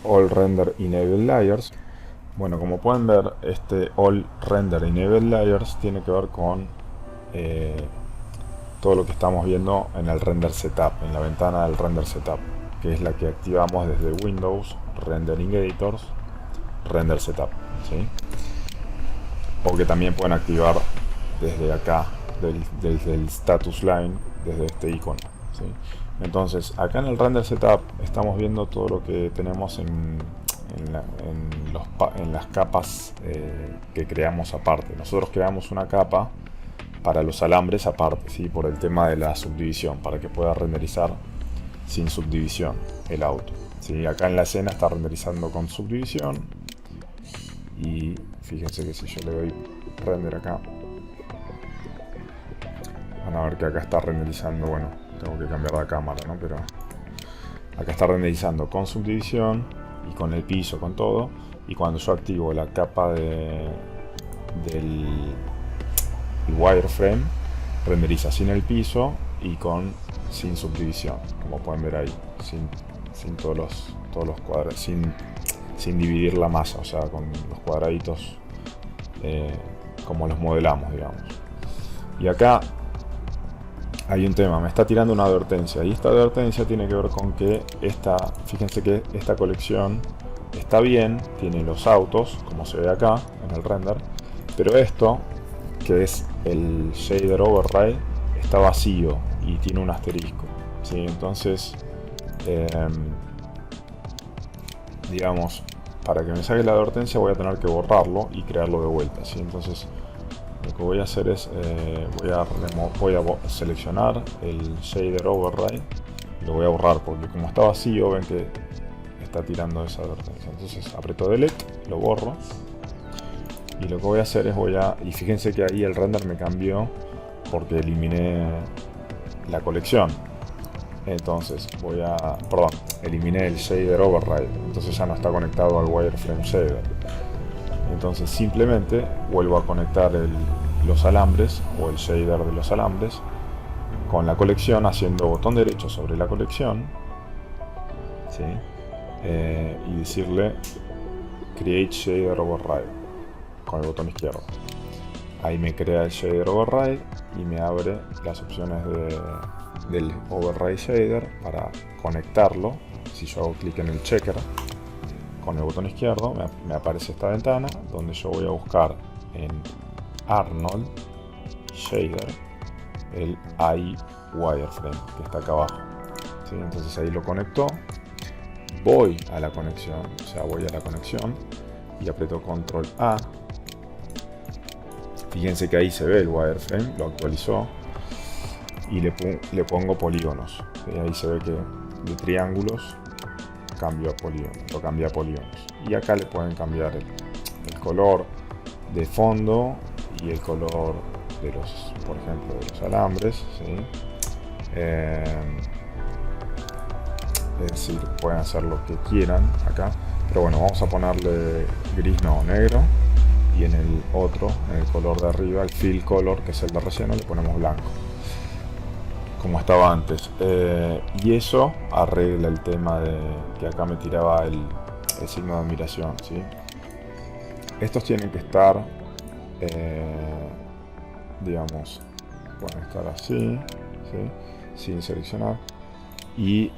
all render enable layers. Bueno, como pueden ver, este all render enable layers tiene que ver con todo lo que estamos viendo en el render setup, en la ventana del render setup, que es la que activamos desde Windows, Rendering Editors, render setup, ¿sí? O que también pueden activar desde acá, desde el status line, desde este icono, ¿sí? Entonces, acá en el render setup estamos viendo todo lo que tenemos en las capas que creamos aparte. Nosotros creamos una capa para los alambres aparte, ¿sí? Por el tema de la subdivisión, para que pueda renderizar sin subdivisión el auto, ¿sí? Acá en la escena está renderizando con subdivisión, y fíjense que si yo le doy render acá, van a ver que acá está renderizando. Bueno, tengo que cambiar la cámara, ¿no? Pero acá está renderizando con subdivisión y con el piso, con todo. Y cuando yo activo la capa del wireframe, renderiza sin el piso y sin subdivisión, como pueden ver ahí, sin todos los cuadrados, sin dividir la masa, o sea, con los cuadraditos como los modelamos, digamos. Y acá hay un tema, me está tirando una advertencia, y esta advertencia tiene que ver con que fíjense que esta colección está bien, tiene los autos, como se ve acá en el render, pero esto, que es el shader override, está vacío y tiene un asterisco, ¿sí? Entonces, digamos, para que me saque la advertencia voy a tener que borrarlo y crearlo de vuelta, ¿sí? Entonces, lo que voy a hacer es voy a seleccionar el shader override y lo voy a borrar, porque como está vacío ven que está tirando esa advertencia. Entonces aprieto delete, lo borro, y lo que voy a hacer es y fíjense que ahí el render me cambió porque eliminé la colección. Entonces eliminé el shader override, entonces ya no está conectado al wireframe shader. Entonces simplemente vuelvo a conectar los alambres o el shader de los alambres con la colección, haciendo botón derecho sobre la colección, ¿sí? Y decirle create shader override con el botón izquierdo. Ahí me crea el shader override y me abre las opciones del override shader para conectarlo. Si yo hago clic en el checker con el botón izquierdo, me aparece esta ventana donde yo voy a buscar en Arnold Shader el AI wireframe que está acá abajo, ¿sí? Entonces ahí lo conecto, voy a la conexión, y aprieto control A. Fíjense que ahí se ve el wireframe, lo actualizó, y le pongo polígonos, ¿sí? Ahí se ve que de triángulos cambia a polígonos, y acá le pueden cambiar el color de fondo y el color de por ejemplo, de los alambres, ¿sí? Es decir, pueden hacer lo que quieran acá, pero bueno, vamos a ponerle gris, no, negro, y en el otro, en el color de arriba, el fill color, que es el de relleno, le ponemos blanco, como estaba antes. Y eso arregla el tema de que acá me tiraba el signo de admiración, ¿sí? Estos tienen que estar, digamos, pueden estar así, ¿sí? Sin seleccionar, y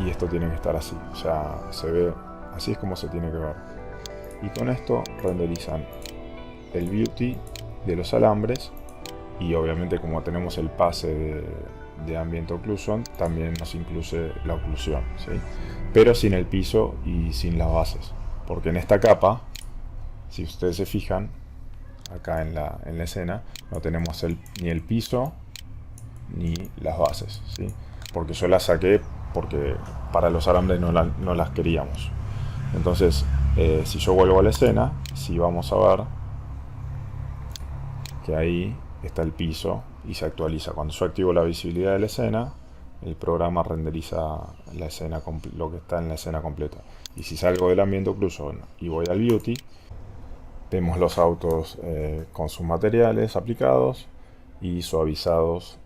esto tiene que estar así, o sea, se ve así, es como se tiene que ver. Y con esto renderizan el beauty de los alambres, y obviamente como tenemos el pase de ambient occlusion, también nos incluye la oclusión, ¿sí? Pero sin el piso y sin las bases, porque en esta capa, si ustedes se fijan, acá en la escena, no tenemos ni el piso ni las bases, ¿sí? Porque yo las saqué porque para los alambres no las queríamos. Entonces, si yo vuelvo a la escena, si vamos a ver que ahí está el piso y se actualiza. Cuando yo activo la visibilidad de la escena, el programa renderiza la escena, lo que está en la escena completa. Y si salgo del ambiente occlusion y voy al beauty, vemos los autos con sus materiales aplicados y suavizados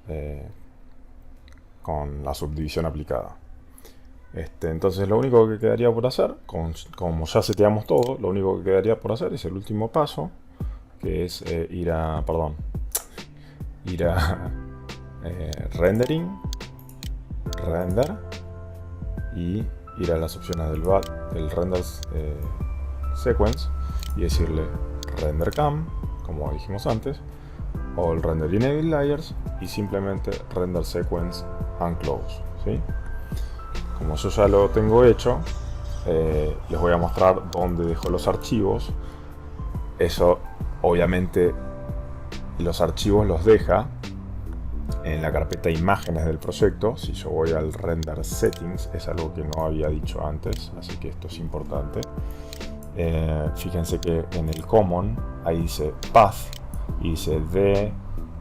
con la subdivisión aplicada. Entonces lo único que quedaría por hacer, como ya seteamos todo, lo único que quedaría por hacer es el último paso, que es ir a rendering, render, y ir a las opciones del render sequence y decirle render cam, como dijimos antes, o el render enable layers, y simplemente render sequence and close, ¿sí? Como yo ya lo tengo hecho, les voy a mostrar dónde dejo los archivos. Eso obviamente los archivos los deja en la carpeta imágenes del proyecto. Si yo voy al render settings, es algo que no había dicho antes, así que esto es importante. Fíjense que en el common ahí dice path y dice d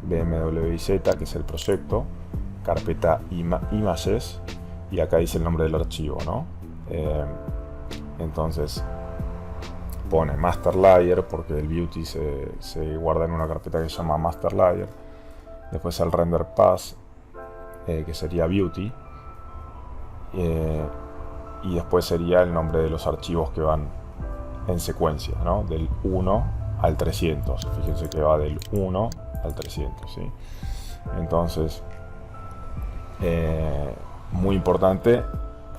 bmwiz, que es el proyecto, carpeta images, y acá dice el nombre del archivo, ¿no? Entonces pone master layer porque el beauty se guarda en una carpeta que se llama master layer. Después el render path, que sería beauty, y después sería el nombre de los archivos que van en secuencia, ¿no? Del 1 al 300. Fíjense que va del 1 al 300, ¿sí? Entonces, muy importante,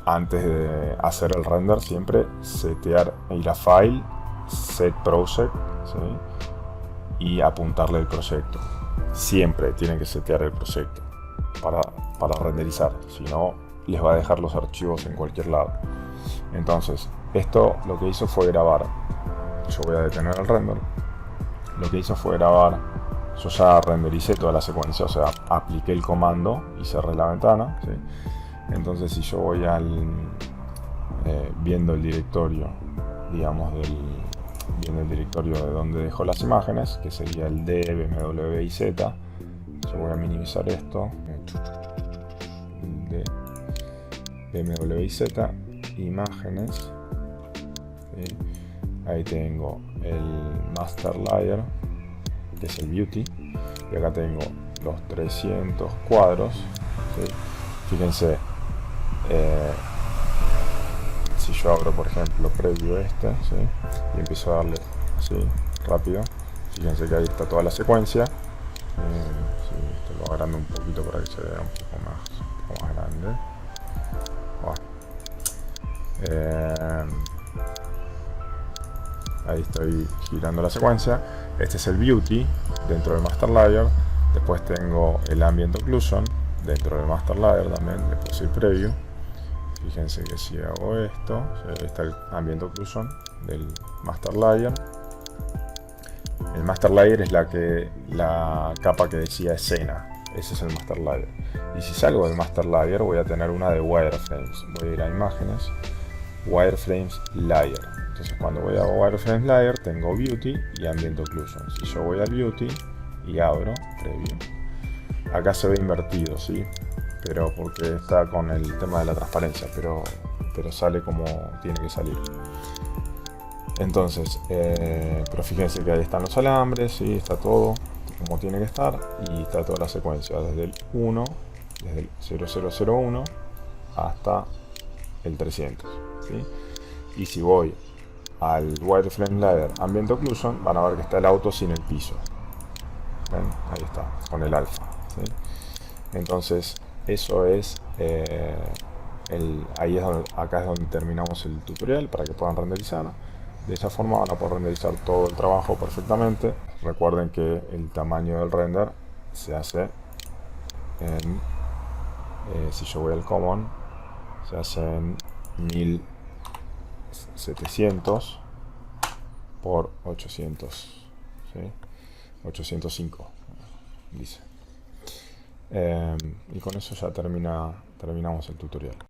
antes de hacer el render, siempre setear, ir a File, Set Project, ¿sí? Y apuntarle el proyecto. Siempre tienen que setear el proyecto para renderizar, si no les va a dejar los archivos en cualquier lado. Entonces, esto lo que hizo fue grabar. Yo voy a detener el render. Lo que hizo fue grabar. Yo ya rendericé toda la secuencia, o sea, apliqué el comando y cerré la ventana, ¿sí? Entonces, si yo voy viendo el directorio, digamos, viendo el directorio de donde dejo las imágenes, que sería el D, BMW y Z, yo voy a minimizar esto, D, BMW y Z, imágenes, ¿sí? Ahí tengo el master layer, que es el beauty, y acá tengo los 300 cuadros, ¿sí? Fíjense, si yo abro por ejemplo preview ¿sí? Y empiezo a darle así rápido, fíjense que ahí está toda la secuencia. Sí, esto lo agrando un poquito para que se vea un poco más grande. Ahí estoy girando la secuencia. Este es el beauty dentro del master layer. Después tengo el ambient occlusion dentro del master layer también. Le puse el preview. Fíjense que si hago esto, ahí está el ambient occlusion del master layer. El master layer es la capa que decía escena. Ese es el master layer. Y si salgo del master layer, voy a tener una de wireframes. Voy a ir a imágenes, wireframes layer. Entonces, cuando voy a wireframes layer, tengo beauty y ambient occlusion. Si yo voy al beauty y abro preview, acá se ve invertido, ¿sí? Pero porque está con el tema de la transparencia, pero sale como tiene que salir. Entonces, pero fíjense que ahí están los alambres, ¿sí? Está todo como tiene que estar, y está toda la secuencia desde el 1, desde el 0001 hasta el 300, ¿sí? Y si voy al wireframe layer ambient occlusion, van a ver que está el auto sin el piso. ¿Ven? Ahí está, con el alfa, ¿sí? Entonces, eso es ahí es acá es donde terminamos el tutorial para que puedan renderizar. De esa forma van a poder renderizar todo el trabajo perfectamente. Recuerden que el tamaño del render se hace en, si yo voy al common, se hace en 1700 por 800, ¿sí? 805 dice. Y con eso ya terminamos el tutorial.